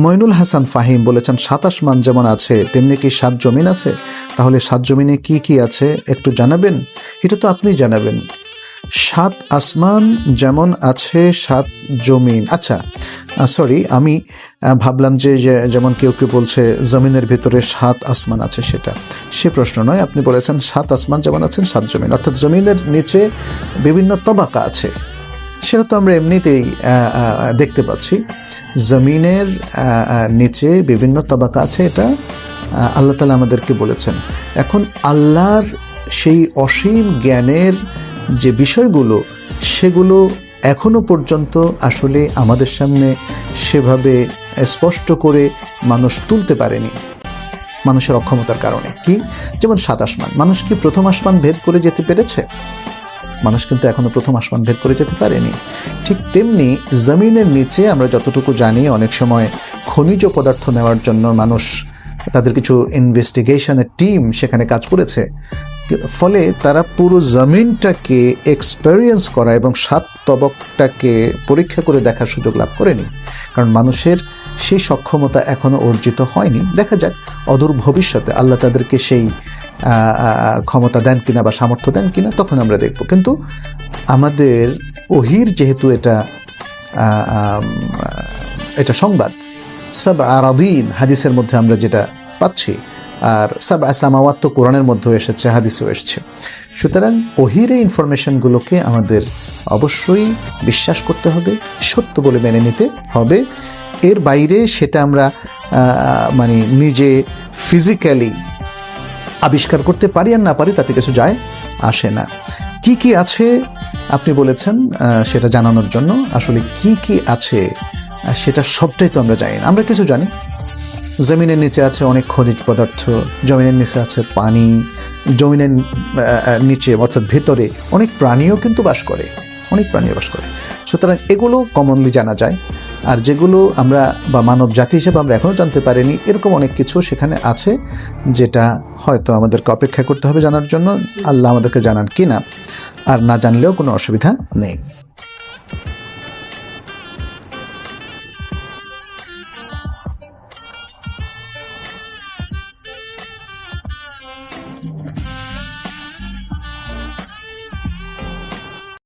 মইনুল হাসান ফাহিম বলেছেন 7 আসমান যেমন আছে তেমনি কি 7 জমিন আছে? তাহলে 7 জমিনে কি কি আছে একটু জানাবেন। এটা তো আপনি জানাবেন। 7 আসমান যেমন আছে 7 জমিন। আচ্ছা, সরি, আমি ভাবলাম যে যেমন কেউ কেউ বলছে জমিনের ভিতরে 7 আসমান আছে, সে প্রশ্ন নয়। আপনি বলেছেন 7 আসমান যেমন আছেন 7 জমিন, অর্থাৎ জমিনের নিচে বিভিন্ন তবাকা আছে। সেটা তো আমরা এমনিতেই দেখতে পাচ্ছি। জমিনের নিচে বিভিন্ন তবাকা আছে, এটা আল্লাহ তাআলা আমাদেরকে বলেছেন। এখন আল্লাহর সেই অসীম জ্ঞানের যে বিষয়গুলো, সেগুলো এখনো পর্যন্ত আসলে আমাদের সামনে সেভাবে স্পষ্ট করে মানুষ তুলতে পারেনি, মানুষের অক্ষমতার কারণে। কি যেমন 7 আসমান, মানুষ কি প্রথম আসমান ভেদ করে যেতে পেরেছে? মানুষ কিন্তু এখনো প্রথম আসমান ভেদ করে যেতে পারেনি। ঠিক তেমনি জমিনের নিচে আমরা যতটুকু জানি, অনেক সময় খনিজ পদার্থ নেওয়ার জন্য মানুষ তাদের কিছু ইনভেস্টিগেশনের টিম সেখানে কাজ করেছে, ফলে তারা পুরো জমিনটাকে এক্সপেরিয়েন্স করা এবং 7 তবকটাকে পরীক্ষা করে দেখার সুযোগ লাভ করেনি, কারণ মানুষের সেই সক্ষমতা এখনো অর্জিত হয়নি। দেখা যাক অদূর ভবিষ্যতে আল্লাহ তাদেরকে সেই ক্ষমতা দেন কিনা বা সামর্থ্য দেন কিনা, তখন আমরা দেখব। কিন্তু আমাদের ওহির যেহেতু এটা সংবাদ, সাব আরাদিন হাদিসের মধ্যে আমরা যেটা পাচ্ছি, আর সাব সামাওয়াত তো কোরআনের মধ্যে এসেছে, হাদিসেও এসেছে। সুতরাং ওহির এই ইনফরমেশনগুলোকে আমাদের অবশ্যই বিশ্বাস করতে হবে, সত্য বলে মেনে নিতে হবে। এর বাইরে সেটা আমরা মানে নিজে ফিজিক্যালি আবিষ্কার করতে পারি আর না পারি তাতে কিছু যায় আসে না। কি কি আছে আপনি বলেছেন সেটা জানানোর জন্য। আসলে কি কি আছে সেটা সবটাই তো আমরা জানি না। আমরা কিছু জানি, জমিনের নিচে আছে অনেক খনিজ পদার্থ, জমিনের নিচে আছে পানি, জমিনের নিচে অর্থাৎ ভেতরে অনেক প্রাণীও কিন্তু বাস করে, সুতরাং এগুলো কমনলি জানা যায়। আর যেগুলো আমরা বা মানব জাতি হিসেবে আমরা এখনও জানতে পারিনি, এরকম অনেক কিছু সেখানে আছে যেটা হয়তো আমাদেরকে অপেক্ষা করতে হবে জানার জন্য। আল্লাহ আমাদেরকে জানান কিনা, আর না জানলেও কোনো অসুবিধা নেই।